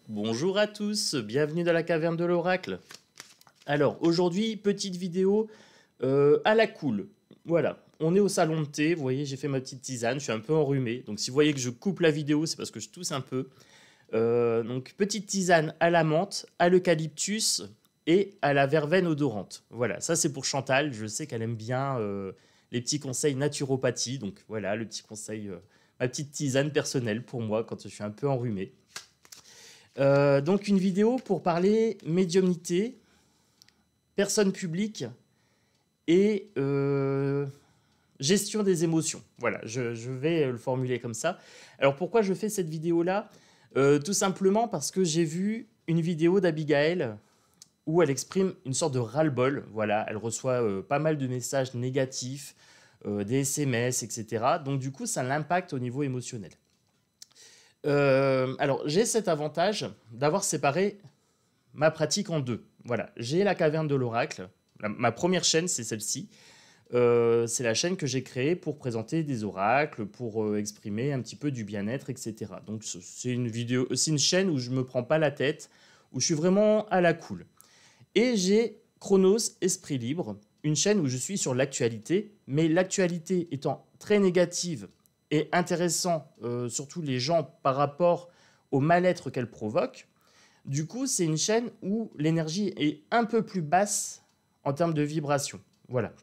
Bonjour à tous, bienvenue dans la caverne de l'oracle. Alors aujourd'hui, petite vidéo à la cool. Voilà, on est au salon de thé, vous voyez, j'ai fait ma petite tisane, je suis un peu enrhumé. Donc si vous voyez que je coupe la vidéo, c'est parce que je tousse un peu. Donc petite tisane à la menthe, à l'eucalyptus et à la verveine odorante. Voilà, ça c'est pour Chantal, je sais qu'elle aime bien les petits conseils naturopathie. Donc voilà, le petit conseil, ma petite tisane personnelle pour moi quand je suis un peu enrhumé. Donc une vidéo pour parler médiumnité, personne publique et gestion des émotions. Voilà, je vais le formuler comme ça. Alors pourquoi je fais cette vidéo-là? Tout simplement parce que j'ai vu une vidéo d'Abigail où elle exprime une sorte de ras-le-bol. Voilà, elle reçoit pas mal de messages négatifs, des SMS, etc. Donc du coup, ça l'impacte au niveau émotionnel. Alors, j'ai cet avantage d'avoir séparé ma pratique en deux. Voilà, j'ai la caverne de l'oracle. Ma première chaîne, c'est celle-ci. C'est la chaîne que j'ai créée pour présenter des oracles, pour exprimer un petit peu du bien-être, etc. Donc, c'est une chaîne où je me prends pas la tête, où je suis vraiment à la cool. Et j'ai Chronos Esprit Libre, une chaîne où je suis sur l'actualité, mais l'actualité étant très négative et intéressant, surtout les gens par rapport au mal-être qu'elle provoque. Du coup, c'est une chaîne où l'énergie est un peu plus basse en termes de vibration. Voilà.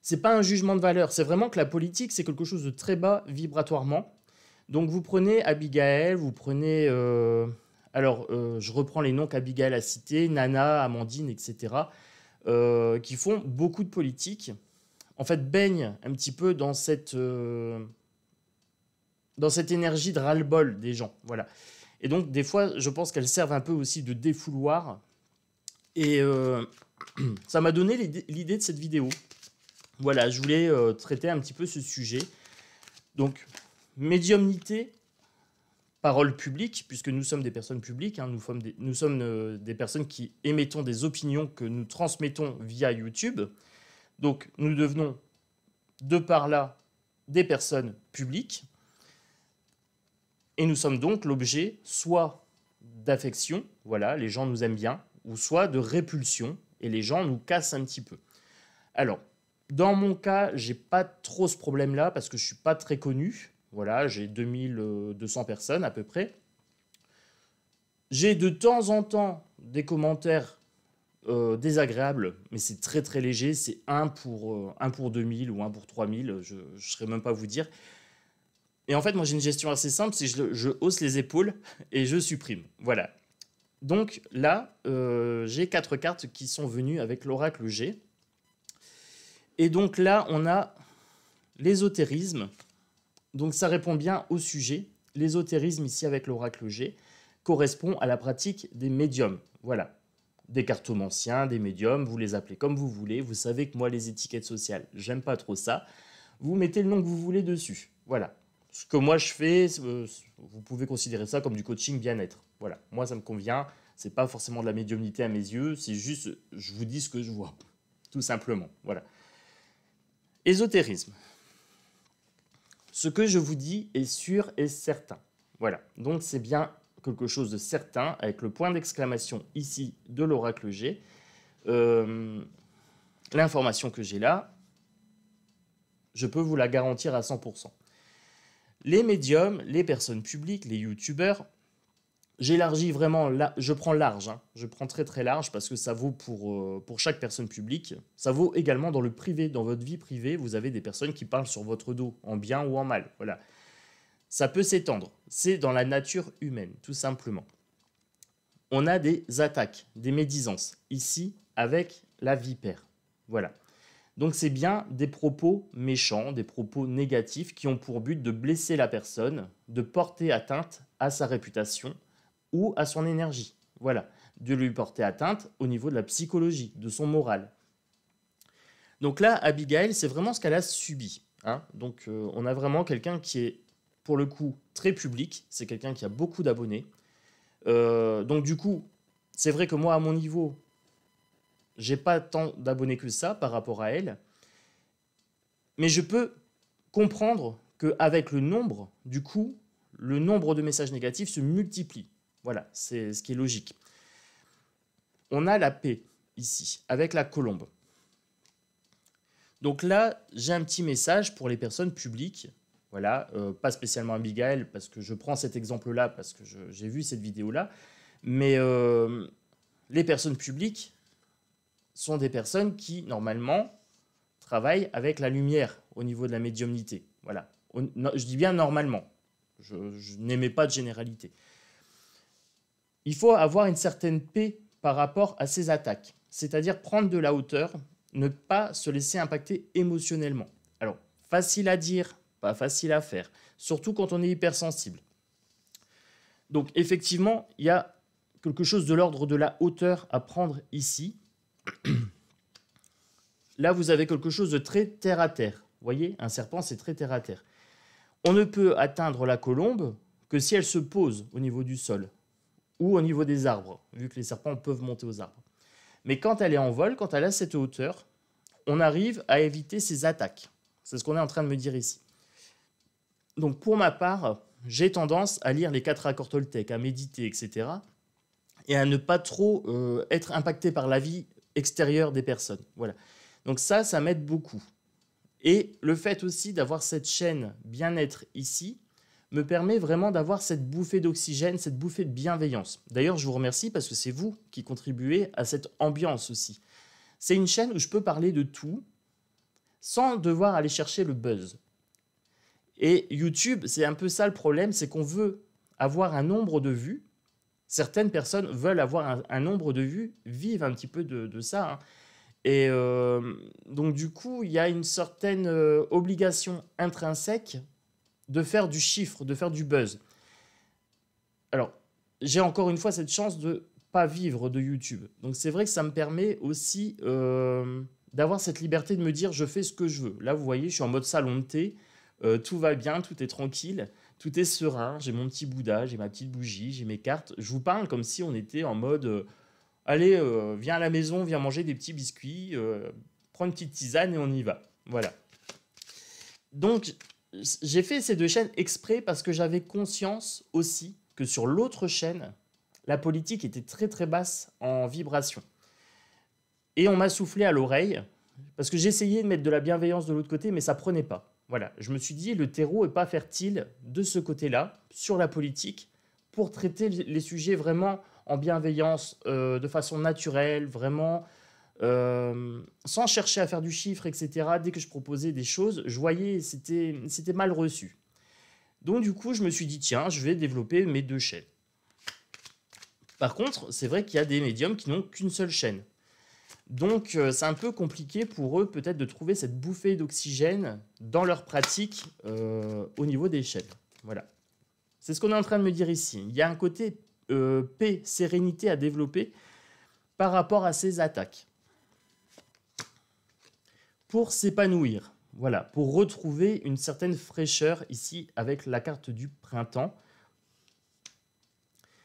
C'est pas un jugement de valeur, c'est vraiment que la politique, c'est quelque chose de très bas vibratoirement. Donc vous prenez Abigail, vous prenez... je reprends les noms qu'Abigail a cités, Nana, Amandine, etc., qui font beaucoup de politique, en fait, baignent un petit peu dans cette énergie de ras-le-bol des gens. Voilà. Et donc, des fois, je pense qu'elles servent un peu aussi de défouloir. Et ça m'a donné l'idée de cette vidéo. Voilà, je voulais traiter un petit peu ce sujet. Donc, médiumnité, parole publique, puisque nous sommes des personnes publiques, hein, nous sommes des personnes qui émettons des opinions que nous transmettons via YouTube. Donc, nous devenons, de par là, des personnes publiques. Et nous sommes donc l'objet soit d'affection, voilà, les gens nous aiment bien, ou soit de répulsion, et les gens nous cassent un petit peu. Alors, dans mon cas, j'ai pas trop ce problème-là, parce que je suis pas très connu. Voilà, j'ai 2200 personnes à peu près. J'ai de temps en temps des commentaires désagréables, mais c'est très très léger, c'est 1 pour 2000 ou 1 pour 3000, je ne saurais même pas vous dire. Et en fait, moi j'ai une gestion assez simple, c'est que je hausse les épaules et je supprime. Voilà. Donc là, j'ai 4 cartes qui sont venues avec l'oracle G. Et donc là, on a l'ésotérisme. Donc ça répond bien au sujet. L'ésotérisme ici avec l'oracle G correspond à la pratique des médiums. Voilà. Des cartomanciens, des médiums, vous les appelez comme vous voulez. Vous savez que moi, les étiquettes sociales, j'aime pas trop ça. Vous mettez le nom que vous voulez dessus. Voilà. Ce que moi je fais, vous pouvez considérer ça comme du coaching bien-être. Voilà. Moi, ça me convient. C'est pas forcément de la médiumnité à mes yeux. C'est juste, je vous dis ce que je vois. Tout simplement. Voilà. Ésotérisme. Ce que je vous dis est sûr et certain. Voilà. Donc, c'est bien quelque chose de certain, avec le point d'exclamation ici de l'oracle G. L'information que j'ai là, je peux vous la garantir à 100%. Les médiums, les personnes publiques, les youtubeurs, j'élargis vraiment, je prends large, hein, je prends très très large parce que ça vaut pour chaque personne publique. Ça vaut également dans le privé, dans votre vie privée, vous avez des personnes qui parlent sur votre dos, en bien ou en mal. Voilà. Ça peut s'étendre, c'est dans la nature humaine, tout simplement. On a des attaques, des médisances, ici avec la vipère. Voilà. Donc c'est bien des propos méchants, des propos négatifs qui ont pour but de blesser la personne, de porter atteinte à sa réputation ou à son énergie. Voilà, de lui porter atteinte au niveau de la psychologie, de son moral. Donc là, Abigail, c'est vraiment ce qu'elle a subi. Hein. Donc on a vraiment quelqu'un qui est, pour le coup, très public. C'est quelqu'un qui a beaucoup d'abonnés. Donc du coup, c'est vrai que moi, à mon niveau, j'ai pas tant d'abonnés que ça par rapport à elle. Mais je peux comprendre qu'avec le nombre, du coup, le nombre de messages négatifs se multiplie. Voilà, c'est ce qui est logique. On a la paix ici, avec la colombe. Donc là, j'ai un petit message pour les personnes publiques. Voilà, pas spécialement Abigail, parce que je prends cet exemple-là, parce que j'ai vu cette vidéo-là. Mais les personnes publiques sont des personnes qui, normalement, travaillent avec la lumière au niveau de la médiumnité. Voilà. Je dis bien normalement. Je n'émets pas de généralité. Il faut avoir une certaine paix par rapport à ces attaques. C'est-à-dire prendre de la hauteur, ne pas se laisser impacter émotionnellement. Alors, facile à dire, pas facile à faire. Surtout quand on est hypersensible. Donc, effectivement, il y a quelque chose de l'ordre de la hauteur à prendre ici. Là, vous avez quelque chose de très terre-à-terre. Vous voyez, un serpent, c'est très terre-à-terre. On ne peut atteindre la colombe que si elle se pose au niveau du sol ou au niveau des arbres, vu que les serpents peuvent monter aux arbres. Mais quand elle est en vol, quand elle a cette hauteur, on arrive à éviter ses attaques. C'est ce qu'on est en train de me dire ici. Donc pour ma part, j'ai tendance à lire les 4 accords Toltec, à méditer, etc. et à ne pas trop être impacté par la vie extérieure des personnes. Voilà. Donc ça m'aide beaucoup. Et le fait aussi d'avoir cette chaîne bien-être ici me permet vraiment d'avoir cette bouffée d'oxygène, cette bouffée de bienveillance. D'ailleurs, je vous remercie parce que c'est vous qui contribuez à cette ambiance aussi. C'est une chaîne où je peux parler de tout sans devoir aller chercher le buzz. Et YouTube, c'est un peu ça le problème, c'est qu'on veut avoir un nombre de vues. Certaines personnes veulent avoir un nombre de vues, vivent un petit peu de ça, hein. Et donc du coup, il y a une certaine obligation intrinsèque de faire du chiffre, de faire du buzz. Alors, j'ai encore une fois cette chance de ne pas vivre de YouTube. Donc c'est vrai que ça me permet aussi d'avoir cette liberté de me dire je fais ce que je veux. Là, vous voyez, je suis en mode salon de thé, tout va bien, tout est tranquille, tout est serein, j'ai mon petit Bouddha, j'ai ma petite bougie, j'ai mes cartes. Je vous parle comme si on était en mode... Allez, viens à la maison, viens manger des petits biscuits, prends une petite tisane et on y va. Voilà. Donc, j'ai fait ces 2 chaînes exprès parce que j'avais conscience aussi que sur l'autre chaîne, la politique était très très basse en vibration. Et on m'a soufflé à l'oreille, parce que j'essayais de mettre de la bienveillance de l'autre côté, mais ça prenait pas. Voilà. Je me suis dit, le terreau n'est pas fertile de ce côté-là, sur la politique, pour traiter les sujets vraiment en bienveillance, de façon naturelle, vraiment, sans chercher à faire du chiffre, etc. Dès que je proposais des choses, je voyais c'était mal reçu. Donc du coup, je me suis dit, tiens, je vais développer mes 2 chaînes. Par contre, c'est vrai qu'il y a des médiums qui n'ont qu'une seule chaîne. Donc c'est un peu compliqué pour eux peut-être de trouver cette bouffée d'oxygène dans leur pratique au niveau des chaînes. Voilà. C'est ce qu'on est en train de me dire ici. Il y a un côté paix, sérénité à développer par rapport à ces attaques. Pour s'épanouir, voilà, pour retrouver une certaine fraîcheur ici avec la carte du printemps.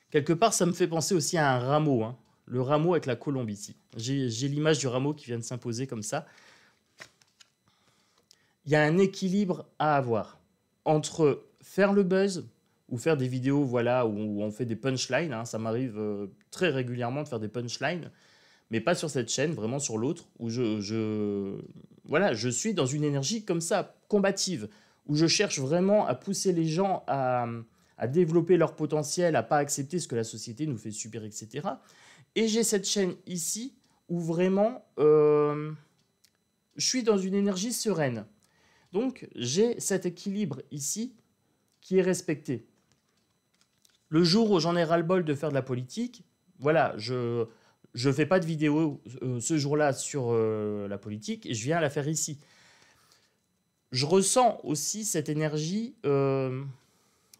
Quelque part, ça me fait penser aussi à un rameau, hein, le rameau avec la colombe ici. J'ai l'image du rameau qui vient de s'imposer comme ça. Il y a un équilibre à avoir entre faire le buzz, ou faire des vidéos voilà, où on fait des punchlines. Hein. Ça m'arrive très régulièrement de faire des punchlines, mais pas sur cette chaîne, vraiment sur l'autre, où voilà, je suis dans une énergie comme ça, combative, où je cherche vraiment à pousser les gens à développer leur potentiel, à ne pas accepter ce que la société nous fait subir, etc. Et j'ai cette chaîne ici, où vraiment, je suis dans une énergie sereine. Donc, j'ai cet équilibre ici qui est respecté. Le jour où j'en ai ras-le-bol de faire de la politique, voilà, je ne fais pas de vidéo ce jour-là sur la politique et je viens la faire ici. Je ressens aussi cette énergie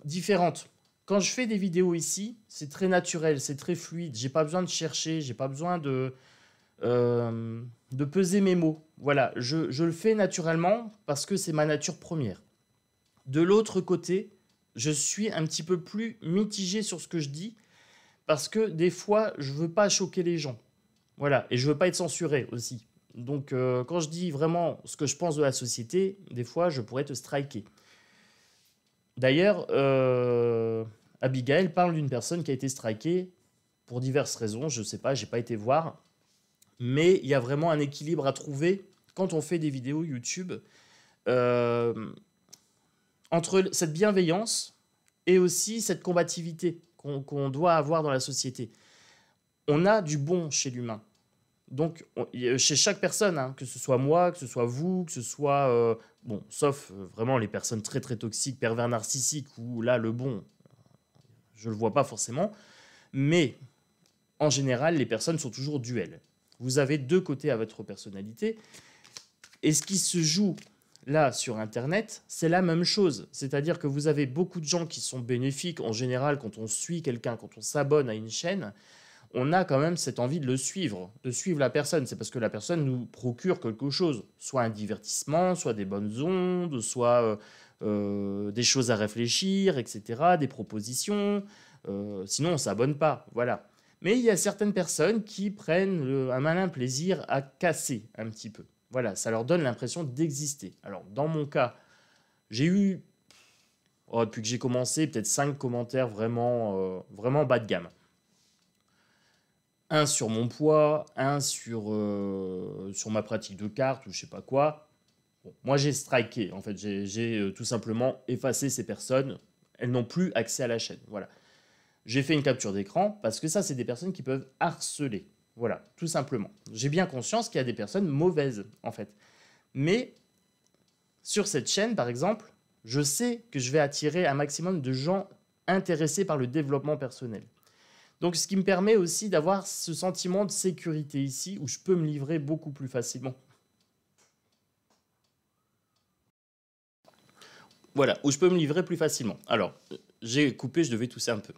différente. Quand je fais des vidéos ici, c'est très naturel, c'est très fluide. J'ai pas besoin de chercher, j'ai pas besoin de peser mes mots. Voilà, je le fais naturellement parce que c'est ma nature première. De l'autre côté, je suis un petit peu plus mitigé sur ce que je dis parce que des fois, je ne veux pas choquer les gens. Voilà, et je ne veux pas être censuré aussi. Donc, quand je dis vraiment ce que je pense de la société, des fois, je pourrais te striker. D'ailleurs, Abigail parle d'une personne qui a été strikée pour diverses raisons, je ne sais pas, j'ai pas été voir. Mais il y a vraiment un équilibre à trouver quand on fait des vidéos YouTube entre cette bienveillance et aussi cette combativité qu'on doit avoir dans la société. On a du bon chez l'humain. Donc, chez chaque personne, hein, que ce soit moi, que ce soit vous, que ce soit... bon, sauf vraiment les personnes très très toxiques, pervers narcissiques, où là, le bon, je ne le vois pas forcément. Mais, en général, les personnes sont toujours duelles. Vous avez deux côtés à votre personnalité. Et ce qui se joue là sur Internet, c'est la même chose. C'est-à-dire que vous avez beaucoup de gens qui sont bénéfiques. En général, quand on suit quelqu'un, quand on s'abonne à une chaîne, on a quand même cette envie de suivre la personne. C'est parce que la personne nous procure quelque chose, soit un divertissement, soit des bonnes ondes, soit des choses à réfléchir, etc., des propositions. Sinon, on ne s'abonne pas. Voilà. Mais il y a certaines personnes qui prennent un malin plaisir à casser un petit peu. Voilà, ça leur donne l'impression d'exister. Alors, dans mon cas, j'ai eu, depuis que j'ai commencé, peut-être 5 commentaires vraiment bas de gamme. Un sur mon poids, un sur ma pratique de cartes ou je sais pas quoi. Bon, moi, j'ai striké. En fait, j'ai tout simplement effacé ces personnes. Elles n'ont plus accès à la chaîne. Voilà. J'ai fait une capture d'écran parce que ça, c'est des personnes qui peuvent harceler. Voilà, tout simplement. J'ai bien conscience qu'il y a des personnes mauvaises, en fait. Mais sur cette chaîne, par exemple, je sais que je vais attirer un maximum de gens intéressés par le développement personnel. Donc, ce qui me permet aussi d'avoir ce sentiment de sécurité ici, où je peux me livrer beaucoup plus facilement. Voilà, où je peux me livrer plus facilement. Alors, j'ai coupé, je devais tousser un peu.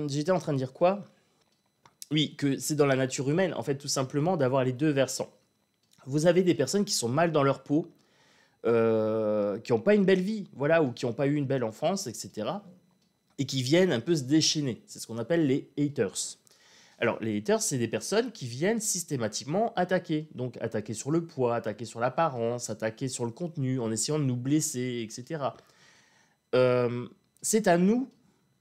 J'étais en train de dire quoi? Oui, que c'est dans la nature humaine, en fait, tout simplement, d'avoir les deux versants. Vous avez des personnes qui sont mal dans leur peau, qui n'ont pas une belle vie, voilà, ou qui n'ont pas eu une belle enfance, etc., et qui viennent un peu se déchaîner. C'est ce qu'on appelle les haters. Alors, les haters, c'est des personnes qui viennent systématiquement attaquer. Donc, attaquer sur le poids, attaquer sur l'apparence, attaquer sur le contenu, en essayant de nous blesser, etc. C'est à nous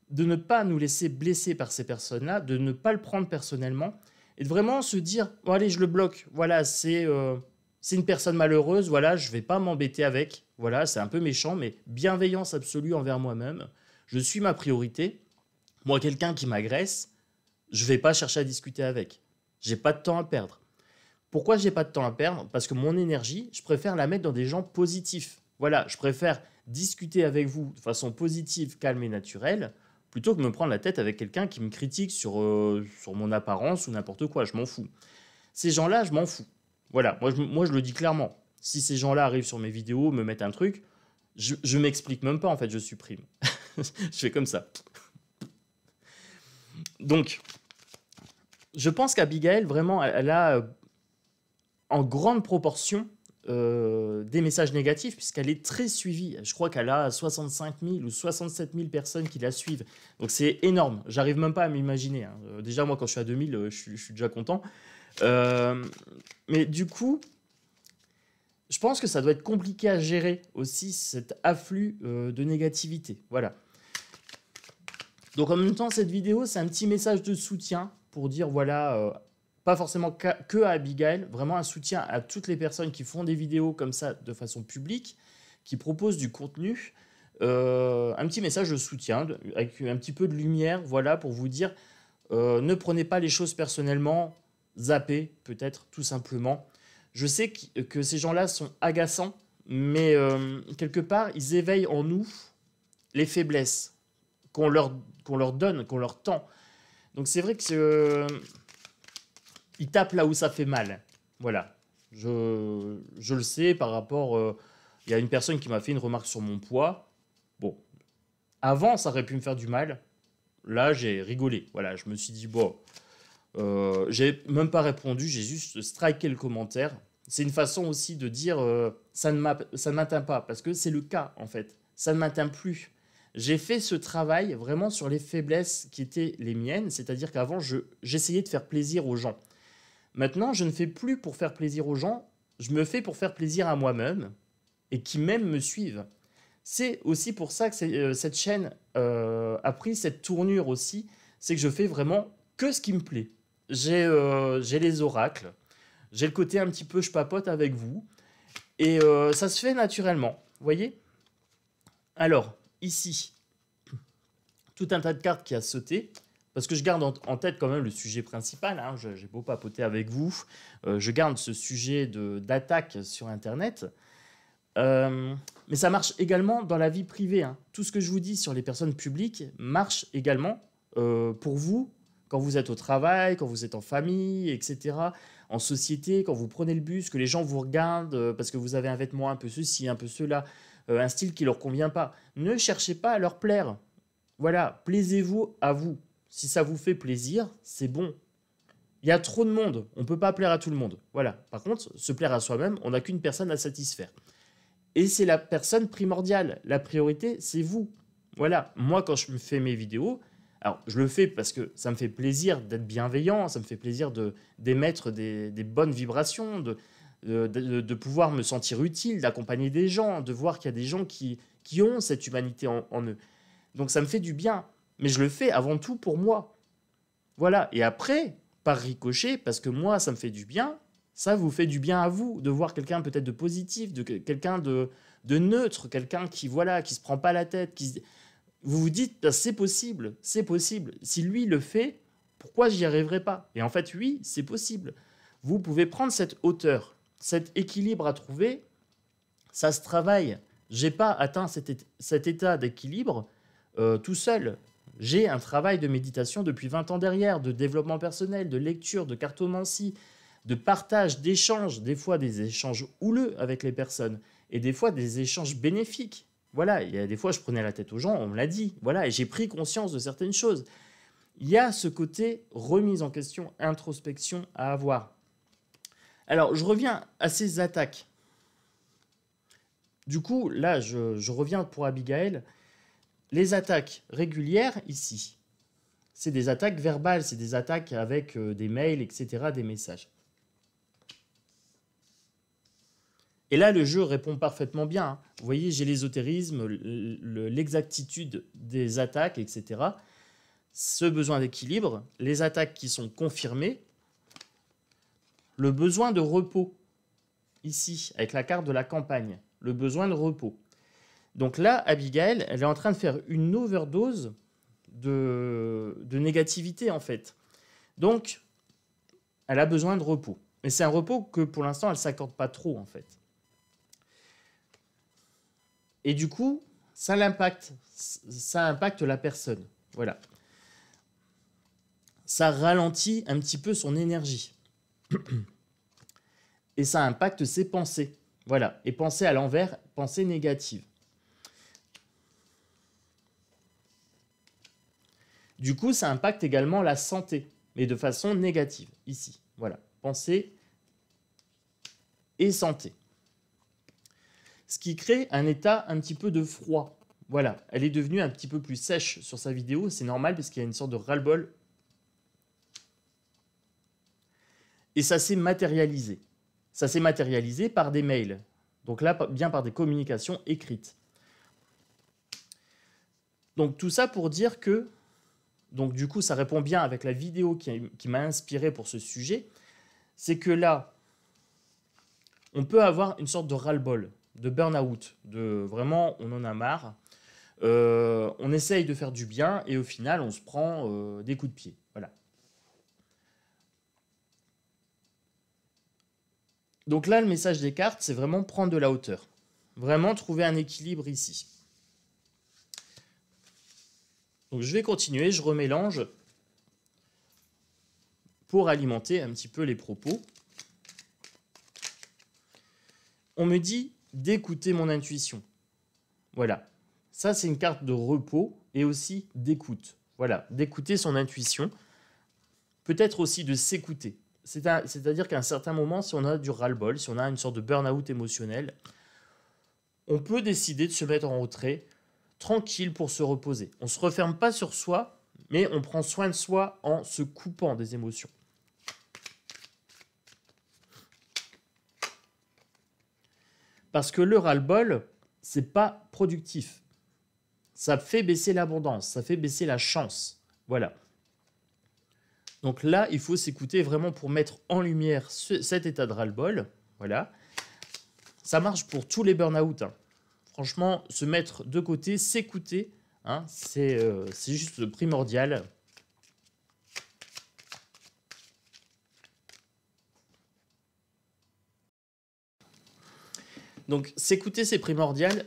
de ne pas nous laisser blesser par ces personnes-là, de ne pas le prendre personnellement, et de vraiment se dire, bon, allez, je le bloque. Voilà, c'est une personne malheureuse, voilà, je ne vais pas m'embêter avec. Voilà, c'est un peu méchant, mais bienveillance absolue envers moi-même. Je suis ma priorité. Moi, quelqu'un qui m'agresse, je ne vais pas chercher à discuter avec. J'ai pas de temps à perdre. Pourquoi j'ai pas de temps à perdre? Parce que mon énergie, je préfère la mettre dans des gens positifs. Voilà, je préfère discuter avec vous de façon positive, calme et naturelle, plutôt que me prendre la tête avec quelqu'un qui me critique sur mon apparence ou n'importe quoi. Je m'en fous. Ces gens-là, je m'en fous. Voilà, moi je le dis clairement. Si ces gens-là arrivent sur mes vidéos, me mettent un truc, je m'explique même pas, en fait, je supprime. Je fais comme ça. Donc, je pense qu'Abigail, vraiment, elle a en grande proportion des messages négatifs, puisqu'elle est très suivie. Je crois qu'elle a 65 000 ou 67 000 personnes qui la suivent. Donc, c'est énorme. J'arrive même pas à m'imaginer. Hein. Déjà, moi, quand je suis à 2000, je suis déjà content. Mais du coup, je pense que ça doit être compliqué à gérer aussi, cet afflux de négativité. Voilà. Donc en même temps, cette vidéo, c'est un petit message de soutien pour dire, voilà, pas forcément que à Abigail, vraiment un soutien à toutes les personnes qui font des vidéos comme ça de façon publique, qui proposent du contenu, un petit message de soutien, avec un petit peu de lumière, voilà, pour vous dire, ne prenez pas les choses personnellement, zappez peut-être tout simplement. Je sais que ces gens-là sont agaçants, mais quelque part, ils éveillent en nous les faiblesses qu'on leur donne, qu'on leur tend. Donc c'est vrai que ils tapent là où ça fait mal. Voilà. Je le sais par rapport... Il y a une personne qui m'a fait une remarque sur mon poids. Bon, avant, ça aurait pu me faire du mal. Là, j'ai rigolé. Voilà, je me suis dit, bon... j'ai même pas répondu, j'ai juste striké le commentaire. C'est une façon aussi de dire ça ne m'atteint pas, parce que c'est le cas en fait. Ça ne m'atteint plus. J'ai fait ce travail vraiment sur les faiblesses qui étaient les miennes, c'est-à-dire qu'avant, j'essayais de faire plaisir aux gens. Maintenant, je ne fais plus pour faire plaisir aux gens, je me fais pour faire plaisir à moi-même et qui même me suivent. C'est aussi pour ça que cette chaîne a pris cette tournure aussi, c'est que je fais vraiment que ce qui me plaît. J'ai les oracles, j'ai le côté un petit peu je papote avec vous, et ça se fait naturellement, vous voyez? Alors, ici, tout un tas de cartes qui a sauté, parce que je garde en tête quand même le sujet principal, hein, j'ai beau papoter avec vous, je garde ce sujet d'attaque sur Internet, mais ça marche également dans la vie privée, hein. Tout ce que je vous dis sur les personnes publiques marche également pour vous, quand vous êtes au travail, quand vous êtes en famille, etc., en société, quand vous prenez le bus, que les gens vous regardent parce que vous avez un vêtement un peu ceci, un peu cela, un style qui ne leur convient pas. Ne cherchez pas à leur plaire. Voilà, plaisez-vous à vous. Si ça vous fait plaisir, c'est bon. Il y a trop de monde, on ne peut pas plaire à tout le monde. Voilà. Par contre, se plaire à soi-même, on n'a qu'une personne à satisfaire. Et c'est la personne primordiale. La priorité, c'est vous. Voilà. Moi, quand je me fais mes vidéos, alors je le fais parce que ça me fait plaisir d'être bienveillant, ça me fait plaisir d'émettre des bonnes vibrations, de pouvoir me sentir utile, d'accompagner des gens, de voir qu'il y a des gens qui ont cette humanité en eux. Donc ça me fait du bien. Mais je le fais avant tout pour moi. Voilà. Et après, par ricochet, parce que moi, ça me fait du bien, ça vous fait du bien à vous, de voir quelqu'un peut-être de positif, quelqu'un de neutre, quelqu'un qui se prend pas la tête, vous vous dites, bah, c'est possible, c'est possible. Si lui le fait, pourquoi j'y arriverai pas? Et en fait, oui, c'est possible. Vous pouvez prendre cette hauteur, cet équilibre à trouver, ça se travaille. J'ai pas atteint cet état d'équilibre tout seul. J'ai un travail de méditation depuis 20 ans derrière, de développement personnel, de lecture, de cartomancie, de partage, d'échanges, des fois des échanges houleux avec les personnes, et des fois des échanges bénéfiques. Voilà, il y a des fois je prenais la tête aux gens, on me l'a dit, voilà, et j'ai pris conscience de certaines choses. Il y a ce côté remise en question, introspection à avoir. Alors, je reviens à ces attaques. Du coup, là, je reviens pour Abigail. Les attaques régulières, ici, c'est des attaques verbales, c'est des attaques avec des mails, etc., des messages. Et là, le jeu répond parfaitement bien, hein. Vous voyez, j'ai l'ésotérisme, l'exactitude des attaques, etc. Ce besoin d'équilibre, les attaques qui sont confirmées, le besoin de repos, ici, avec la carte de la campagne, le besoin de repos. Donc là, Abigail, elle est en train de faire une overdose de négativité, en fait. Donc, elle a besoin de repos. Mais c'est un repos que, pour l'instant, elle ne s'accorde pas trop, en fait. Et du coup, ça impacte la personne. Voilà. Ça ralentit un petit peu son énergie. Et ça impacte ses pensées. Voilà. Et penser à l'envers, pensée négative. Du coup, ça impacte également la santé, mais de façon négative, ici. Voilà. Pensée et santé. Ce qui crée un état un petit peu de froid. Voilà, elle est devenue un petit peu plus sèche sur sa vidéo, c'est normal parce qu'il y a une sorte de ras-le-bol. Et ça s'est matérialisé. Ça s'est matérialisé par des mails. Donc là, bien par des communications écrites. Donc tout ça pour dire que, donc du coup ça répond bien avec la vidéo qui m'a inspiré pour ce sujet, c'est que là, on peut avoir une sorte de ras-le-bol, de burn-out, de vraiment on en a marre, on essaye de faire du bien et au final on se prend des coups de pied. Voilà. Donc là le message des cartes c'est vraiment prendre de la hauteur, vraiment trouver un équilibre ici. Donc je vais continuer, je remélange pour alimenter un petit peu les propos. On me dit d'écouter mon intuition. Voilà. Ça, c'est une carte de repos et aussi d'écoute. Voilà, d'écouter son intuition. Peut-être aussi de s'écouter. C'est-à-dire qu'à un certain moment, si on a du ras-le-bol, si on a une sorte de burn-out émotionnel, on peut décider de se mettre en retrait, tranquille pour se reposer. On ne se referme pas sur soi, mais on prend soin de soi en se coupant des émotions. Parce que le ras-le-bol, c'est pas productif. Ça fait baisser l'abondance, ça fait baisser la chance. Voilà. Donc là, il faut s'écouter vraiment pour mettre en lumière cet état de ras-le-bol. Voilà. Ça marche pour tous les burn-out. Hein. Franchement, se mettre de côté, s'écouter, hein, c'est juste primordial. Donc, s'écouter, c'est primordial,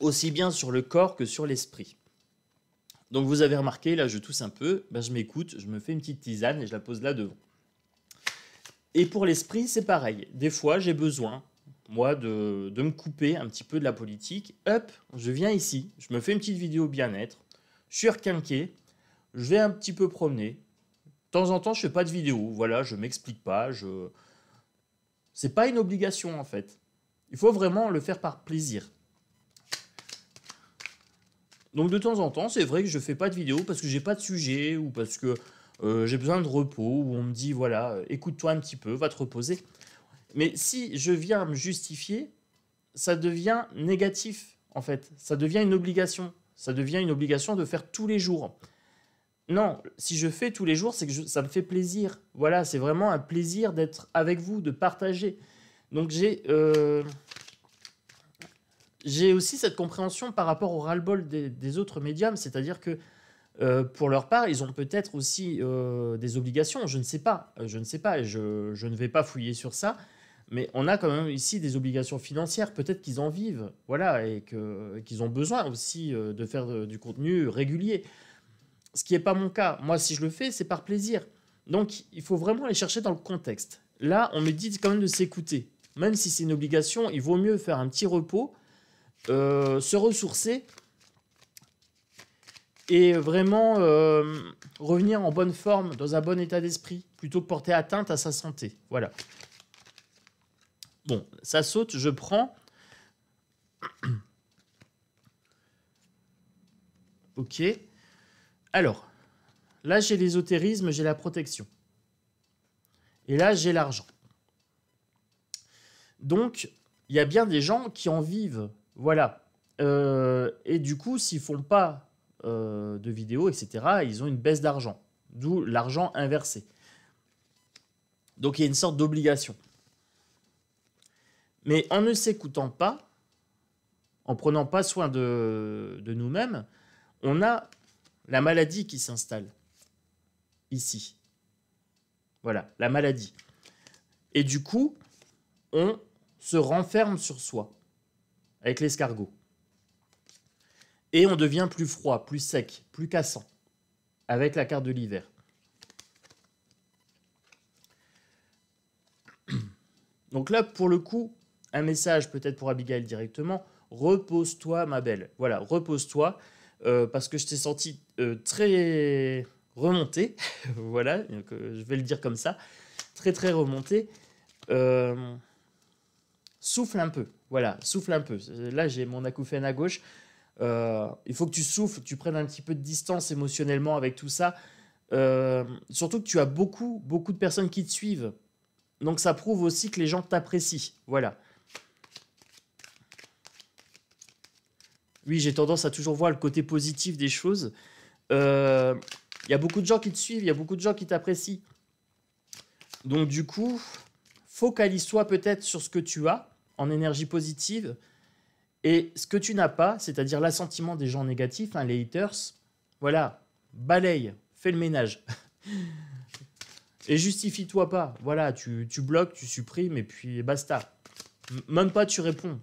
aussi bien sur le corps que sur l'esprit. Donc, vous avez remarqué, là, je tousse un peu, ben, je m'écoute, je me fais une petite tisane et je la pose là devant. Et pour l'esprit, c'est pareil. Des fois, j'ai besoin, moi, de me couper un petit peu de la politique. Hop, je viens ici, je me fais une petite vidéo bien-être, je suis requinqué, je vais un petit peu promener. De temps en temps, je fais pas de vidéo, voilà, je m'explique pas, c'est pas une obligation, en fait. Il faut vraiment le faire par plaisir. Donc de temps en temps, c'est vrai que je ne fais pas de vidéo parce que j'ai pas de sujet ou parce que j'ai besoin de repos ou on me dit voilà, écoute-toi un petit peu, va te reposer. Mais si je viens me justifier, ça devient négatif en fait. Ça devient une obligation. Ça devient une obligation de faire tous les jours. Non, si je fais tous les jours, c'est que ça me fait plaisir. Voilà, c'est vraiment un plaisir d'être avec vous, de partager. Donc j'ai aussi cette compréhension par rapport au ras-le-bol des autres médiums, c'est-à-dire que pour leur part, ils ont peut-être aussi des obligations, je ne sais pas, et je ne vais pas fouiller sur ça, mais on a quand même ici des obligations financières, peut-être qu'ils en vivent, voilà, et qu'ils ont besoin aussi de faire du contenu régulier. Ce qui n'est pas mon cas. Moi, si je le fais, c'est par plaisir. Donc, il faut vraiment aller chercher dans le contexte. Là, on me dit quand même de s'écouter. Même si c'est une obligation, il vaut mieux faire un petit repos, se ressourcer et vraiment revenir en bonne forme, dans un bon état d'esprit, plutôt que porter atteinte à sa santé. Voilà. Bon, ça saute, je prends. Ok. Alors, là, j'ai l'ésotérisme, j'ai la protection. Et là, j'ai l'argent. Donc, il y a bien des gens qui en vivent. Voilà. Et du coup, s'ils font pas de vidéos, etc., ils ont une baisse d'argent. D'où l'argent inversé. Donc, il y a une sorte d'obligation. Mais en ne s'écoutant pas, en prenant pas soin de nous-mêmes, on a la maladie qui s'installe. Ici. Voilà, la maladie. Et du coup, on se renferme sur soi, avec l'escargot. Et on devient plus froid, plus sec, plus cassant, avec la carte de l'hiver. Donc là, pour le coup, un message peut-être pour Abigail directement, repose-toi ma belle. Voilà, repose-toi, parce que je t'ai senti très remonté, voilà, donc, je vais le dire comme ça, très très remonté. Souffle un peu, voilà, souffle un peu. Là, j'ai mon acouphène à gauche. Il faut que tu souffles, que tu prennes un petit peu de distance émotionnellement avec tout ça. Surtout que tu as beaucoup de personnes qui te suivent. Donc ça prouve aussi que les gens t'apprécient. Voilà. Oui, j'ai tendance à toujours voir le côté positif des choses. Il y a beaucoup de gens qui te suivent, il y a beaucoup de gens qui t'apprécient. Donc du coup, focalise-toi peut-être sur ce que tu as en énergie positive et ce que tu n'as pas, c'est-à-dire l'assentiment des gens négatifs, hein, les haters. Voilà, balaye, fais le ménage. Et justifie-toi pas. Voilà, tu bloques, tu supprimes et puis basta. Même pas tu réponds.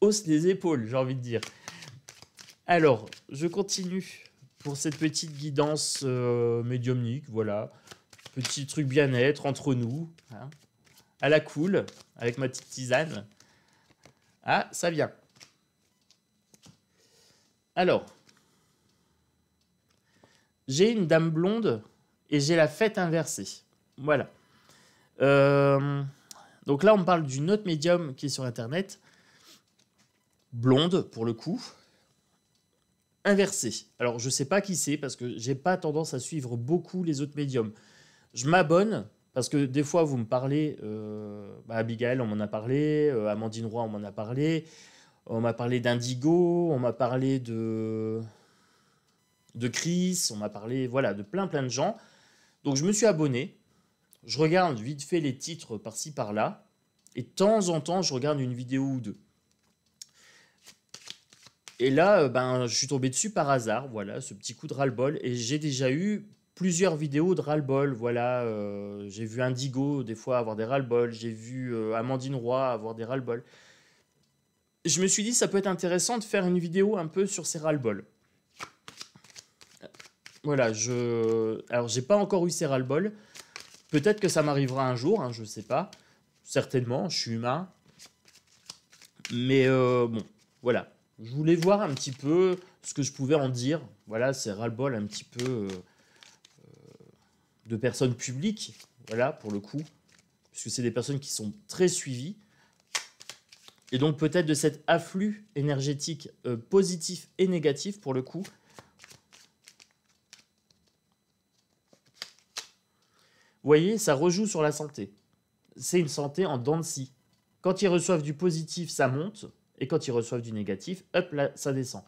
Hausse les épaules, j'ai envie de dire. Alors, je continue pour cette petite guidance médiumnique, voilà. Petit truc bien-être entre nous, hein, à la cool, avec ma petite tisane. Ah, ça vient. Alors, j'ai une dame blonde et j'ai la fête inversée. Voilà. Donc là, on me parle d'une autre médium qui est sur Internet. Blonde, pour le coup. Inversée. Alors, je ne sais pas qui c'est parce que j'ai pas tendance à suivre beaucoup les autres médiums. Je m'abonne parce que des fois, vous me parlez. Abigail, on m'en a parlé. Amandine Roy, on m'en a parlé. On m'a parlé d'Indigo, on m'a parlé de Chris, on m'a parlé voilà, de plein de gens. Donc je me suis abonné. Je regarde vite fait les titres par-ci par-là. Et de temps en temps, je regarde une vidéo ou deux. Et là, ben, je suis tombé dessus par hasard, voilà, ce petit coup de ras-le-bol. Et j'ai déjà eu plusieurs vidéos de ras-le-bol, voilà. J'ai vu Indigo des fois avoir des ras-le-bol, j'ai vu Amandine Roy avoir des ras-le-bol. Je me suis dit, ça peut être intéressant de faire une vidéo un peu sur ces ras-le-bol. Voilà, alors j'ai pas encore eu ces ras-le-bol. Peut-être que ça m'arrivera un jour, hein, je sais pas. Certainement, je suis humain. Mais bon, voilà. Je voulais voir un petit peu ce que je pouvais en dire. Voilà, c'est ras-le-bol un petit peu de personnes publiques. Voilà, pour le coup. Puisque c'est des personnes qui sont très suivies. Et donc peut-être de cet afflux énergétique positif et négatif, pour le coup. Vous voyez, ça rejoue sur la santé. C'est une santé en dents de scie. Quand ils reçoivent du positif, ça monte. Et quand ils reçoivent du négatif, hop, là, ça descend.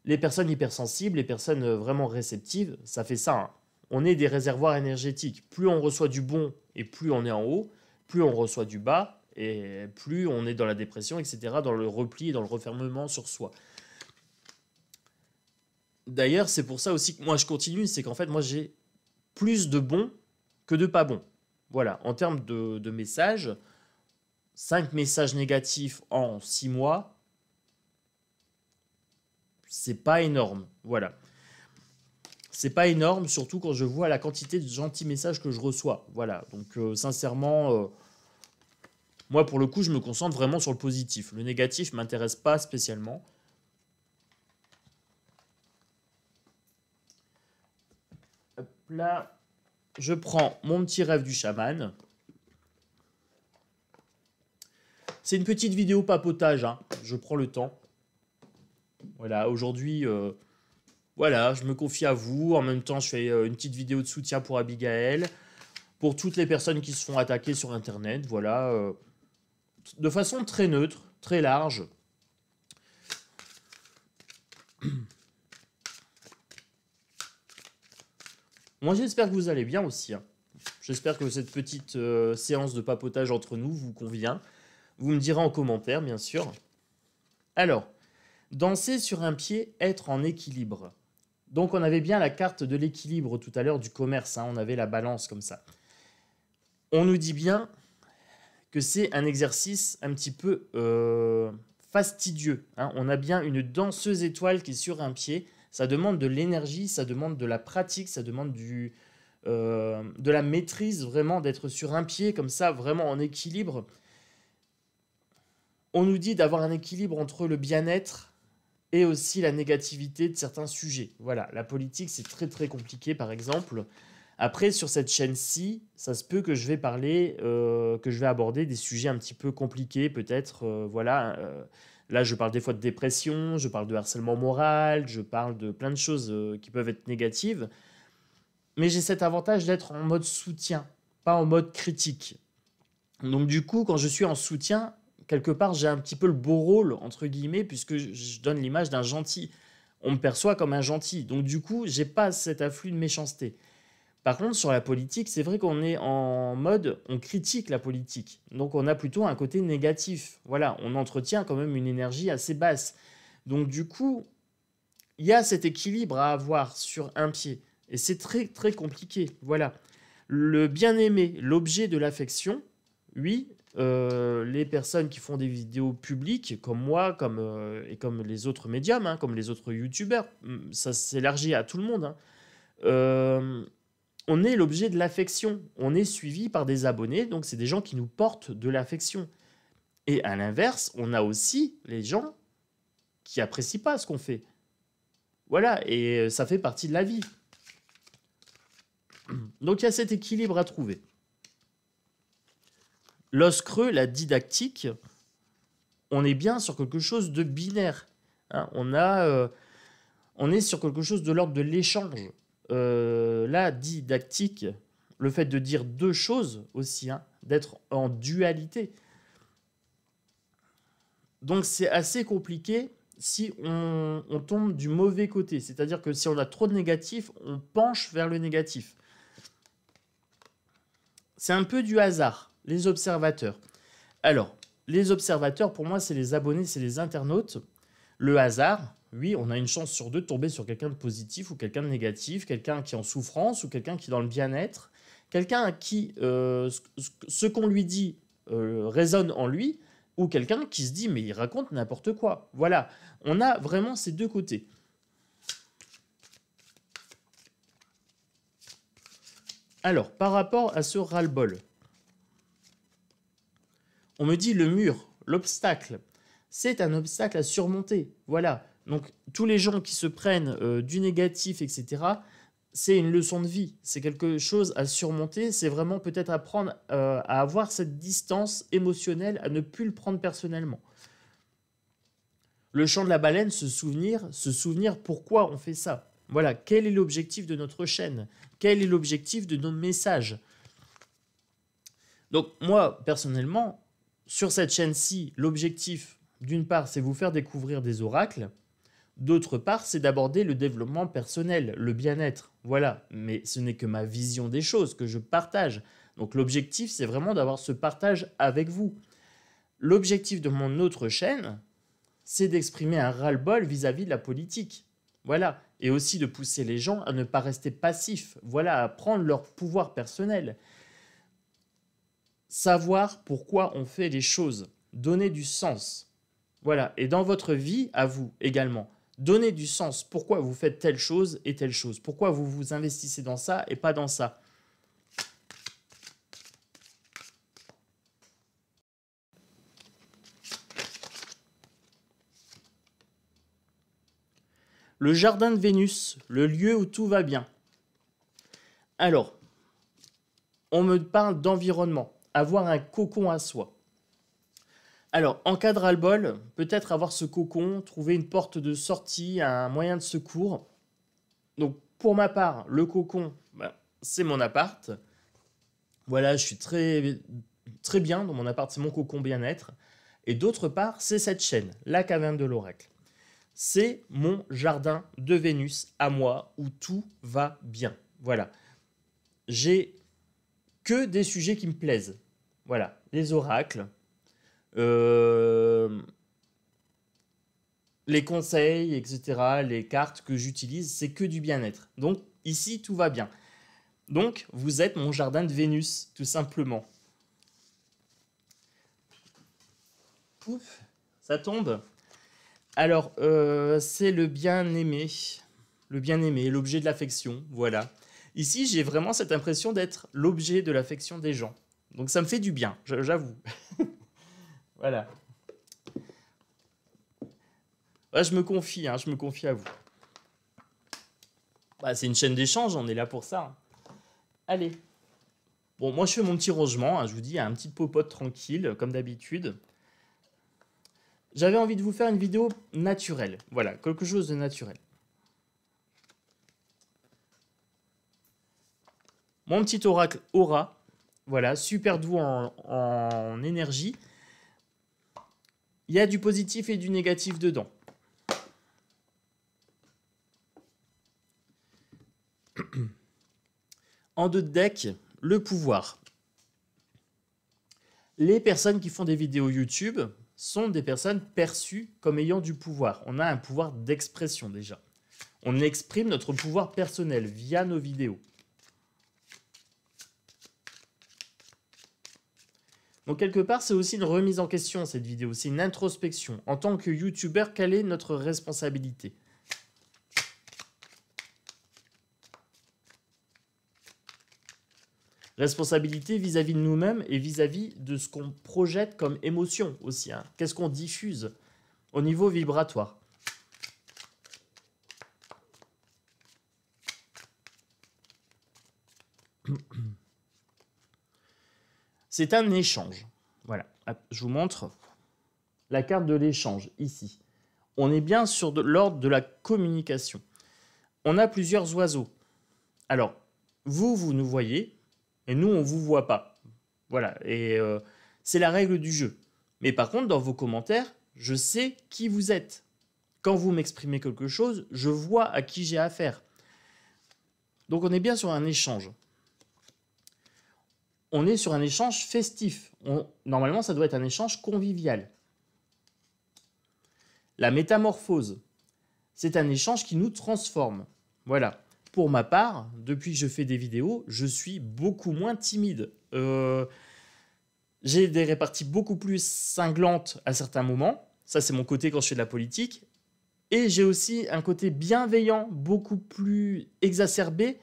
Les personnes hypersensibles, les personnes vraiment réceptives, ça fait ça. Hein. On est des réservoirs énergétiques. Plus on reçoit du bon et plus on est en haut, plus on reçoit du bas et plus on est dans la dépression, etc., dans le repli et dans le refermement sur soi. D'ailleurs, c'est pour ça aussi que moi je continue, c'est qu'en fait, moi j'ai plus de bons que de pas bons. Voilà, en termes de messages, 5 messages négatifs en 6 mois, c'est pas énorme. Voilà. C'est pas énorme, surtout quand je vois la quantité de gentils messages que je reçois. Voilà, donc sincèrement, moi pour le coup, je me concentre vraiment sur le positif. Le négatif m'intéresse pas spécialement. Hop là, je prends mon petit rêve du chaman. C'est une petite vidéo papotage, hein. Je prends le temps. Voilà, aujourd'hui, voilà, je me confie à vous. En même temps, je fais une petite vidéo de soutien pour Abigail. Pour toutes les personnes qui se font attaquer sur Internet, voilà. De façon très neutre, très large. Moi, j'espère que vous allez bien aussi. Hein. J'espère que cette petite séance de papotage entre nous vous convient. Vous me direz en commentaire, bien sûr. Alors, danser sur un pied, être en équilibre. Donc, on avait bien la carte de l'équilibre tout à l'heure du commerce. Hein, on avait la balance comme ça. On nous dit bien que c'est un exercice un petit peu fastidieux. Hein. On a bien une danseuse étoile qui est sur un pied. Ça demande de l'énergie, ça demande de la pratique, ça demande de la maîtrise, vraiment, d'être sur un pied comme ça, vraiment en équilibre. On nous dit d'avoir un équilibre entre le bien-être et aussi la négativité de certains sujets. Voilà, la politique, c'est très très compliqué, par exemple. Après, sur cette chaîne-ci, ça se peut que je vais parler, que je vais aborder des sujets un petit peu compliqués, peut-être. Voilà. Là, je parle des fois de dépression, je parle de harcèlement moral, je parle de plein de choses qui peuvent être négatives. Mais j'ai cet avantage d'être en mode soutien, pas en mode critique. Donc du coup, quand je suis en soutien, quelque part, j'ai un petit peu le beau rôle, entre guillemets, puisque je donne l'image d'un gentil. On me perçoit comme un gentil. Donc du coup, j'ai pas cet afflux de méchanceté. Par contre, sur la politique, c'est vrai qu'on est en mode, on critique la politique. Donc on a plutôt un côté négatif. Voilà, on entretient quand même une énergie assez basse. Donc du coup, il y a cet équilibre à avoir sur un pied. Et c'est très très compliqué. Voilà. Le bien-aimé, l'objet de l'affection, oui, les personnes qui font des vidéos publiques, comme moi, et comme les autres médiums, hein, comme les autres youtubeurs, ça s'élargit à tout le monde. Hein. On est l'objet de l'affection. On est suivi par des abonnés, donc c'est des gens qui nous portent de l'affection. Et à l'inverse, on a aussi les gens qui apprécient pas ce qu'on fait. Voilà, et ça fait partie de la vie. Donc il y a cet équilibre à trouver. L'os creux, la didactique, on est bien sur quelque chose de binaire. Hein, on est sur quelque chose de l'ordre de l'échange. La didactique, le fait de dire deux choses aussi, hein, d'être en dualité. Donc c'est assez compliqué si on tombe du mauvais côté. C'est-à-dire que si on a trop de négatif, on penche vers le négatif. C'est un peu du hasard, les observateurs. Alors, les observateurs, pour moi, c'est les abonnés, c'est les internautes. Le hasard, oui, on a une chance sur deux de tomber sur quelqu'un de positif ou quelqu'un de négatif, quelqu'un qui est en souffrance ou quelqu'un qui est dans le bien-être, quelqu'un à qui ce qu'on lui dit résonne en lui, ou quelqu'un qui se dit mais il raconte n'importe quoi. Voilà, on a vraiment ces deux côtés. Alors, par rapport à ce ras-le-bol, on me dit le mur, l'obstacle. C'est un obstacle à surmonter. Voilà. Donc, tous les gens qui se prennent du négatif, etc., c'est une leçon de vie. C'est quelque chose à surmonter. C'est vraiment peut-être apprendre à avoir cette distance émotionnelle, à ne plus le prendre personnellement. Le chant de la baleine, se souvenir pourquoi on fait ça. Voilà. Quel est l'objectif de notre chaîne? Quel est l'objectif de nos messages? Donc, moi, personnellement, sur cette chaîne-ci, l'objectif, d'une part, c'est vous faire découvrir des oracles. D'autre part, c'est d'aborder le développement personnel, le bien-être. Voilà, mais ce n'est que ma vision des choses que je partage. Donc l'objectif, c'est vraiment d'avoir ce partage avec vous. L'objectif de mon autre chaîne, c'est d'exprimer un ras-le-bol vis-à-vis de la politique. Voilà, et aussi de pousser les gens à ne pas rester passifs. Voilà, à prendre leur pouvoir personnel. Savoir pourquoi on fait les choses, donner du sens. Voilà, et dans votre vie, à vous également, donnez du sens. Pourquoi vous faites telle chose et telle chose? Pourquoi vous vous investissez dans ça et pas dans ça? Le jardin de Vénus, le lieu où tout va bien. Alors, on me parle d'environnement, avoir un cocon à soi. Alors, en cas de ras-le-bol, peut-être avoir ce cocon, trouver une porte de sortie, un moyen de secours. Donc, pour ma part, le cocon, c'est mon appart. Voilà, je suis très, très bien dans mon appart, c'est mon cocon bien-être. Et d'autre part, c'est cette chaîne, la caverne de l'oracle. C'est mon jardin de Vénus à moi, où tout va bien. Voilà. J'ai que des sujets qui me plaisent. Voilà, les oracles, les conseils, etc., les cartes que j'utilise, c'est que du bien-être. Donc ici, tout va bien. Donc vous êtes mon jardin de Vénus, tout simplement. Ouf, ça tombe. Alors, c'est le bien-aimé. Le bien-aimé, l'objet de l'affection, voilà. Ici, j'ai vraiment cette impression d'être l'objet de l'affection des gens. Donc ça me fait du bien, j'avoue. Voilà. Ouais, je me confie à vous. C'est une chaîne d'échange, on est là pour ça. Allez. Bon, moi je fais mon petit rangement, je vous dis, un petit popote tranquille, comme d'habitude. J'avais envie de vous faire une vidéo naturelle. Voilà, quelque chose de naturel. Mon petit oracle aura. Voilà, super doux en énergie. Il y a du positif et du négatif dedans. En deux de deck, le pouvoir. Les personnes qui font des vidéos YouTube sont des personnes perçues comme ayant du pouvoir. On a un pouvoir d'expression déjà. On exprime notre pouvoir personnel via nos vidéos. Donc quelque part, c'est aussi une remise en question, cette vidéo. C'est une introspection. En tant que youtubeur, quelle est notre responsabilité? Responsabilité vis-à-vis de nous-mêmes et vis-à-vis de ce qu'on projette comme émotion aussi. Qu'est-ce qu'on diffuse au niveau vibratoire? C'est un échange. Voilà, je vous montre la carte de l'échange ici. On est bien sur l'ordre de la communication. On a plusieurs oiseaux. Alors, vous nous voyez, et nous, on ne vous voit pas. Voilà, et c'est la règle du jeu. Mais par contre, dans vos commentaires, Je sais qui vous êtes. Quand vous m'exprimez quelque chose, je vois à qui j'ai affaire. Donc on est bien sur un échange. On est sur un échange festif. Normalement, ça doit être un échange convivial. La métamorphose, c'est un échange qui nous transforme. Voilà. Pour ma part, depuis que je fais des vidéos, je suis beaucoup moins timide. J'ai des réparties beaucoup plus cinglantes à certains moments. Ça, c'est mon côté quand je fais de la politique. Et j'ai aussi un côté bienveillant, beaucoup plus exacerbé,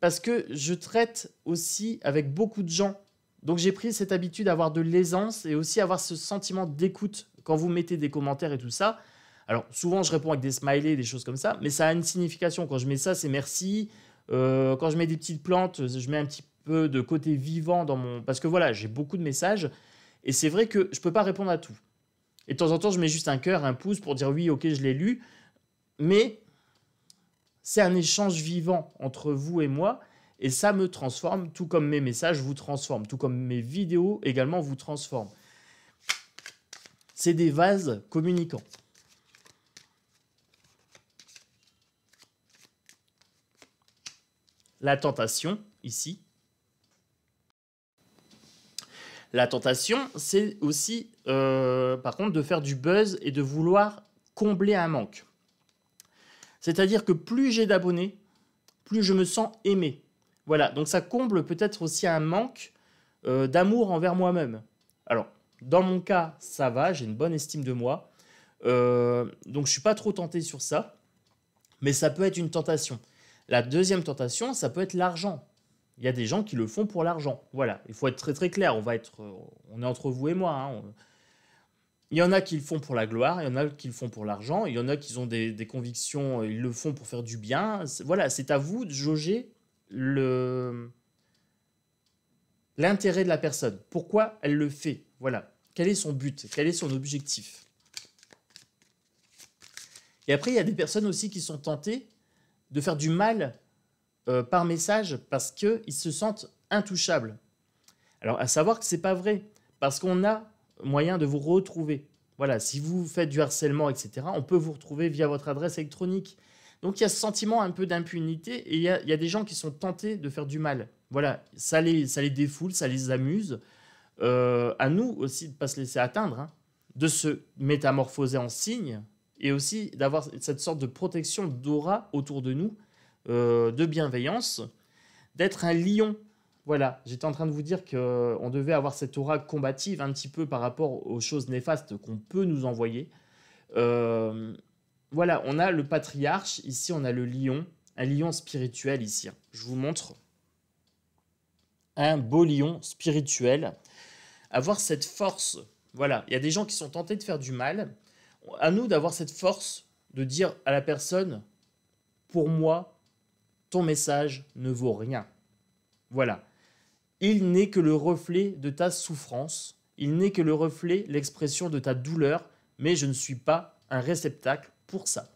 parce que je traite aussi avec beaucoup de gens. Donc j'ai pris cette habitude d'avoir de l'aisance et aussi avoir ce sentiment d'écoute quand vous mettez des commentaires et tout ça. Alors souvent je réponds avec des smileys, des choses comme ça, mais ça a une signification. Quand je mets ça, c'est merci. Quand je mets des petites plantes, je mets un petit peu de côté vivant dans mon... Parce que voilà, j'ai beaucoup de messages et c'est vrai que je ne peux pas répondre à tout. Et de temps en temps, je mets juste un cœur, un pouce pour dire oui, ok, je l'ai lu. Mais c'est un échange vivant entre vous et moi. Et ça me transforme, tout comme mes messages vous transforment. Tout comme mes vidéos également vous transforment. C'est des vases communicants. La tentation, ici. La tentation, c'est aussi, par contre, de faire du buzz et de vouloir combler un manque. C'est-à-dire que plus j'ai d'abonnés, plus je me sens aimé. Voilà, donc ça comble peut-être aussi un manque d'amour envers moi-même. Alors, dans mon cas, ça va, j'ai une bonne estime de moi. Donc, je ne suis pas trop tenté sur ça, mais ça peut être une tentation. La deuxième tentation, ça peut être l'argent. Il y a des gens qui le font pour l'argent. Voilà, il faut être très très clair. On est entre vous et moi. Hein. Il y en a qui le font pour la gloire, il y en a qui le font pour l'argent, il y en a qui ont des convictions, ils le font pour faire du bien. Voilà, c'est à vous de jauger l'intérêt de la personne. Pourquoi elle le fait? Voilà. Quel est son but? Quel est son objectif? Et après, il y a des personnes aussi qui sont tentées de faire du mal par message parce qu'ils se sentent intouchables. Alors, à savoir que ce n'est pas vrai, parce qu'on a moyen de vous retrouver. Voilà, si vous faites du harcèlement, etc., on peut vous retrouver via votre adresse électronique. Donc, il y a ce sentiment un peu d'impunité et il y a des gens qui sont tentés de faire du mal. Voilà, ça les défoule, ça les amuse. À nous aussi de ne pas se laisser atteindre, hein, de se métamorphoser en cygne et aussi d'avoir cette sorte de protection d'aura autour de nous, de bienveillance, d'être un lion. Voilà, j'étais en train de vous dire qu'on devait avoir cette aura combative un petit peu par rapport aux choses néfastes qu'on peut nous envoyer. Voilà, on a le patriarche, ici on a le lion, un lion spirituel ici. Je vous montre un beau lion spirituel. Avoir cette force, voilà, il y a des gens qui sont tentés de faire du mal. À nous d'avoir cette force de dire à la personne, pour moi, ton message ne vaut rien. Voilà. Il n'est que le reflet de ta souffrance, il n'est que le reflet, l'expression de ta douleur, mais je ne suis pas un réceptacle pour ça.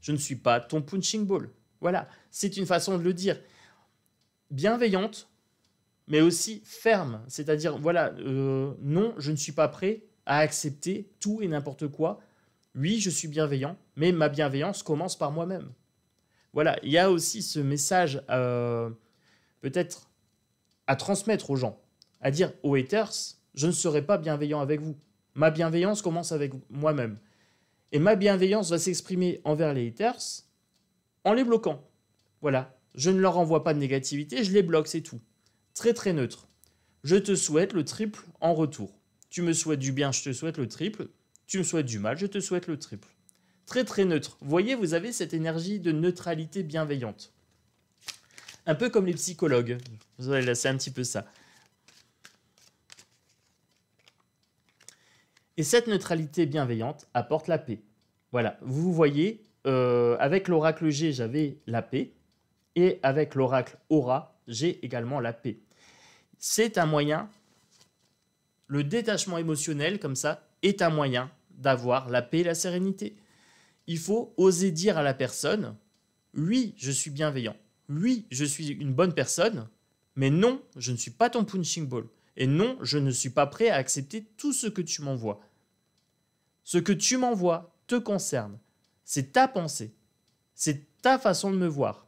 Je ne suis pas ton punching ball. Voilà, c'est une façon de le dire. Bienveillante, mais aussi ferme. C'est-à-dire, voilà, non, je ne suis pas prêt à accepter tout et n'importe quoi. Oui, je suis bienveillant, mais ma bienveillance commence par moi-même. Voilà, il y a aussi ce message peut-être à transmettre aux gens, à dire aux haters, je ne serai pas bienveillant avec vous. Ma bienveillance commence avec moi-même. Et ma bienveillance va s'exprimer envers les haters en les bloquant. Voilà, je ne leur envoie pas de négativité, je les bloque, c'est tout. Très très neutre. Je te souhaite le triple en retour. Tu me souhaites du bien, je te souhaite le triple. Tu me souhaites du mal, je te souhaite le triple. Très très neutre. Vous voyez, vous avez cette énergie de neutralité bienveillante. Un peu comme les psychologues. Vous allez là, c'est un petit peu ça. Et cette neutralité bienveillante apporte la paix. Voilà, vous voyez, avec l'oracle G, j'avais la paix. Et avec l'oracle Aura, j'ai également la paix. C'est un moyen, le détachement émotionnel, comme ça, est un moyen d'avoir la paix et la sérénité. Il faut oser dire à la personne, oui, je suis bienveillant. Oui, je suis une bonne personne, mais non, je ne suis pas ton punching ball. Et non, je ne suis pas prêt à accepter tout ce que tu m'envoies. Ce que tu m'envoies te concerne. C'est ta pensée. C'est ta façon de me voir.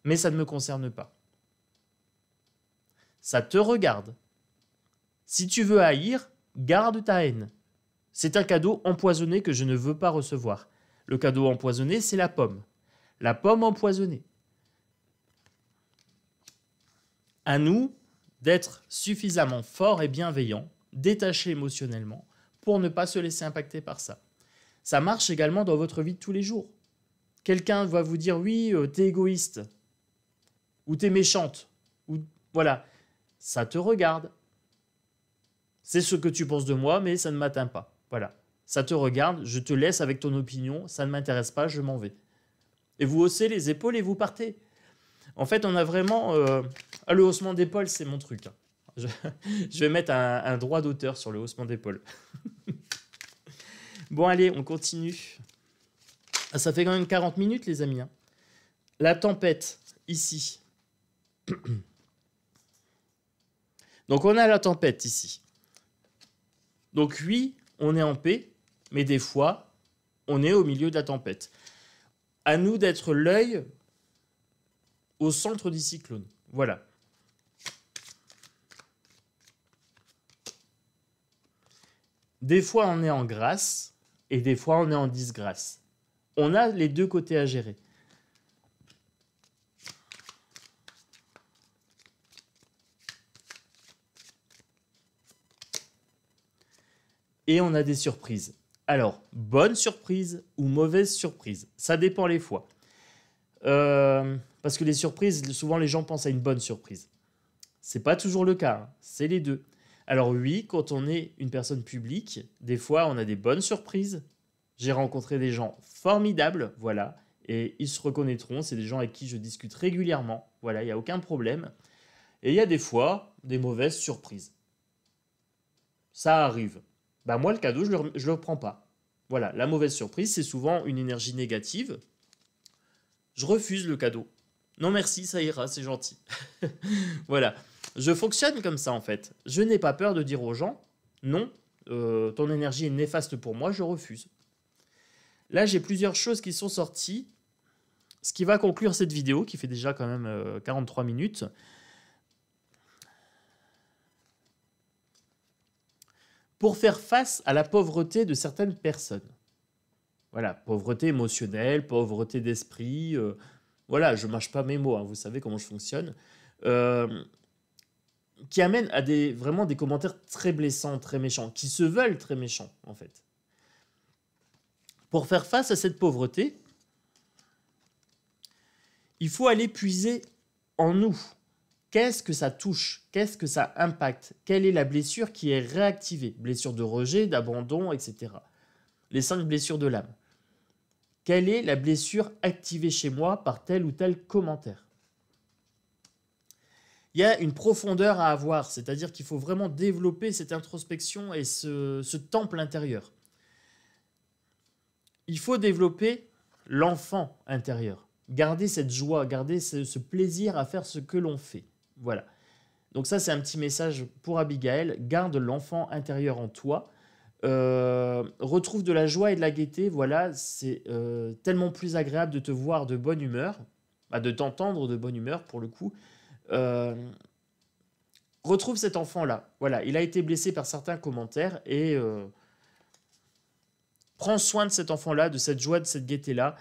Mais ça ne me concerne pas. Ça te regarde. Si tu veux haïr, garde ta haine. C'est un cadeau empoisonné que je ne veux pas recevoir. Le cadeau empoisonné, c'est la pomme. La pomme empoisonnée. À nous d'être suffisamment forts et bienveillants, détachés émotionnellement, pour ne pas se laisser impacter par ça. Ça marche également dans votre vie de tous les jours. Quelqu'un va vous dire « oui, t'es égoïste » ou « t'es méchante » ou voilà. Ça te regarde. C'est ce que tu penses de moi, mais ça ne m'atteint pas. Voilà. Ça te regarde, je te laisse avec ton opinion, ça ne m'intéresse pas, je m'en vais. Et vous haussez les épaules et vous partez. En fait, on a vraiment... le haussement d'épaule, c'est mon truc. Je vais mettre un droit d'auteur sur le haussement d'épaule. Bon, allez, on continue. Ah, ça fait quand même 40 minutes, les amis. La tempête, ici. Donc, on a la tempête ici. Donc, oui, on est en paix, mais des fois, on est au milieu de la tempête. À nous d'être l'œil au centre du cyclone. Voilà. Des fois, on est en grâce et des fois, on est en disgrâce. On a les deux côtés à gérer. Et on a des surprises. Alors, bonne surprise ou mauvaise surprise, ça dépend les fois. Parce que les surprises, souvent les gens pensent à une bonne surprise. C'est pas toujours le cas, hein. C'est les deux. Alors oui, quand on est une personne publique, des fois on a des bonnes surprises. J'ai rencontré des gens formidables, voilà, et ils se reconnaîtront. C'est des gens avec qui je discute régulièrement, voilà, il n'y a aucun problème. Et il y a des fois des mauvaises surprises. Ça arrive. Ben moi, le cadeau, je ne le prends pas. Voilà, la mauvaise surprise, c'est souvent une énergie négative. Je refuse le cadeau. Non merci, ça ira, c'est gentil. Voilà, je fonctionne comme ça en fait. Je n'ai pas peur de dire aux gens, non, ton énergie est néfaste pour moi, je refuse. Là, j'ai plusieurs choses qui sont sorties. Ce qui va conclure cette vidéo, qui fait déjà quand même 43 minutes. Pour faire face à la pauvreté de certaines personnes. Voilà, pauvreté émotionnelle, pauvreté d'esprit. Voilà, je ne mâche pas mes mots, hein, vous savez comment je fonctionne. Qui amène à vraiment des commentaires très blessants, très méchants, qui se veulent très méchants, en fait. Pour faire face à cette pauvreté, il faut aller puiser en nous. Qu'est-ce que ça touche? Qu'est-ce que ça impacte? Quelle est la blessure qui est réactivée? Blessure de rejet, d'abandon, etc. Les 5 blessures de l'âme. Quelle est la blessure activée chez moi par tel ou tel commentaire? Il y a une profondeur à avoir, c'est-à-dire qu'il faut vraiment développer cette introspection et ce temple intérieur. Il faut développer l'enfant intérieur. Garder cette joie, garder ce plaisir à faire ce que l'on fait. Voilà. Donc ça, c'est un petit message pour Abigail. Garde l'enfant intérieur en toi. Retrouve de la joie et de la gaieté. Voilà, c'est tellement plus agréable de te voir de bonne humeur, de t'entendre de bonne humeur pour le coup. Retrouve cet enfant-là. Voilà, il a été blessé par certains commentaires et prends soin de cet enfant-là, de cette joie, de cette gaieté-là.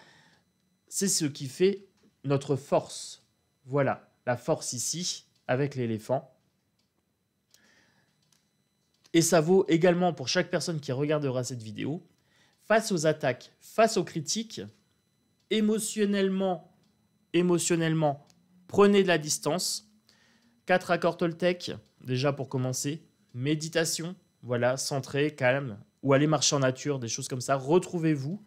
C'est ce qui fait notre force. Voilà, la force ici, avec l'éléphant. Et ça vaut également pour chaque personne qui regardera cette vidéo. Face aux attaques, face aux critiques, émotionnellement, prenez de la distance. 4 accords Toltec, déjà pour commencer. Méditation, voilà, centré, calme. Ou aller marcher en nature, des choses comme ça. Retrouvez-vous,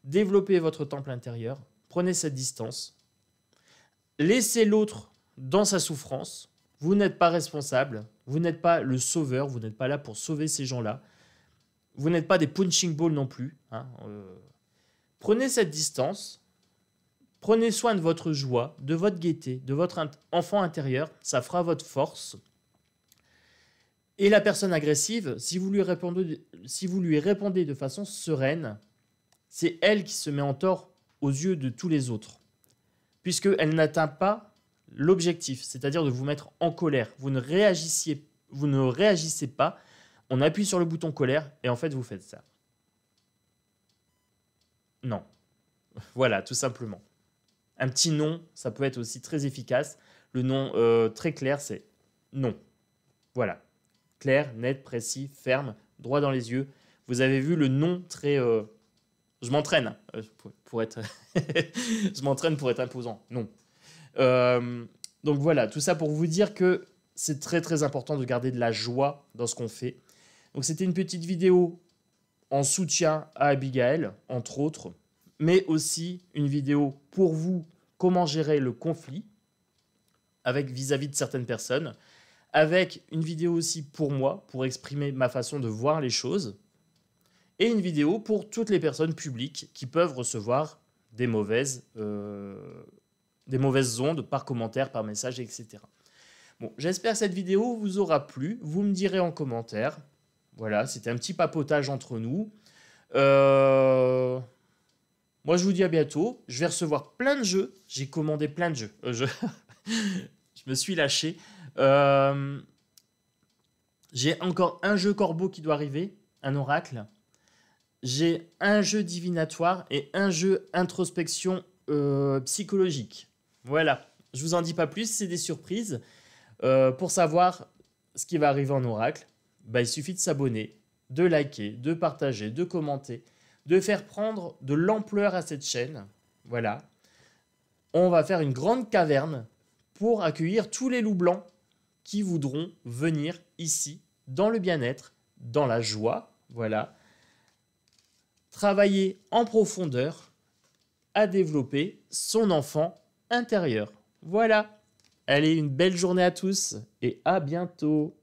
développez votre temple intérieur. Prenez cette distance. Laissez l'autre dans sa souffrance. Vous n'êtes pas responsable. Vous n'êtes pas le sauveur. Vous n'êtes pas là pour sauver ces gens-là. Vous n'êtes pas des punching balls non plus. Hein. Prenez cette distance. Prenez soin de votre joie, de votre gaieté, de votre enfant intérieur. Ça fera votre force. Et la personne agressive, si vous lui répondez de façon sereine, c'est elle qui se met en tort aux yeux de tous les autres, puisqu'elle n'atteint pas l'objectif, c'est-à-dire de vous mettre en colère. Vous ne réagissez pas, on appuie sur le bouton colère et en fait vous faites ça. Non. Voilà, tout simplement. Un petit non, ça peut être aussi très efficace. Le non très clair, c'est non. Voilà. Clair, net, précis, ferme, droit dans les yeux. Vous avez vu le non très... Je m'entraîne pour être... Je m'entraîne pour être imposant. Non. Donc voilà, tout ça pour vous dire que c'est très très important de garder de la joie dans ce qu'on fait. Donc c'était une petite vidéo en soutien à Abigail, entre autres, mais aussi une vidéo pour vous, comment gérer le conflit avec vis-à-vis de certaines personnes, avec une vidéo aussi pour moi, pour exprimer ma façon de voir les choses, et une vidéo pour toutes les personnes publiques qui peuvent recevoir des mauvaises ondes par commentaire, par message, etc. Bon, j'espère que cette vidéo vous aura plu. Vous me direz en commentaire. Voilà, c'était un petit papotage entre nous. Moi, je vous dis à bientôt. Je vais recevoir plein de jeux. J'ai commandé plein de jeux. Je me suis lâché. J'ai encore un jeu corbeau qui doit arriver, un oracle. J'ai un jeu divinatoire et un jeu introspection psychologique. Voilà, je vous en dis pas plus, c'est des surprises. Pour savoir ce qui va arriver en oracle, bah, il suffit de s'abonner, de liker, de partager, de commenter, de faire prendre de l'ampleur à cette chaîne. Voilà. On va faire une grande caverne pour accueillir tous les loups blancs qui voudront venir ici, dans le bien-être, dans la joie. Voilà. Travailler en profondeur à développer son enfant intérieur. Voilà. Allez, une belle journée à tous et à bientôt.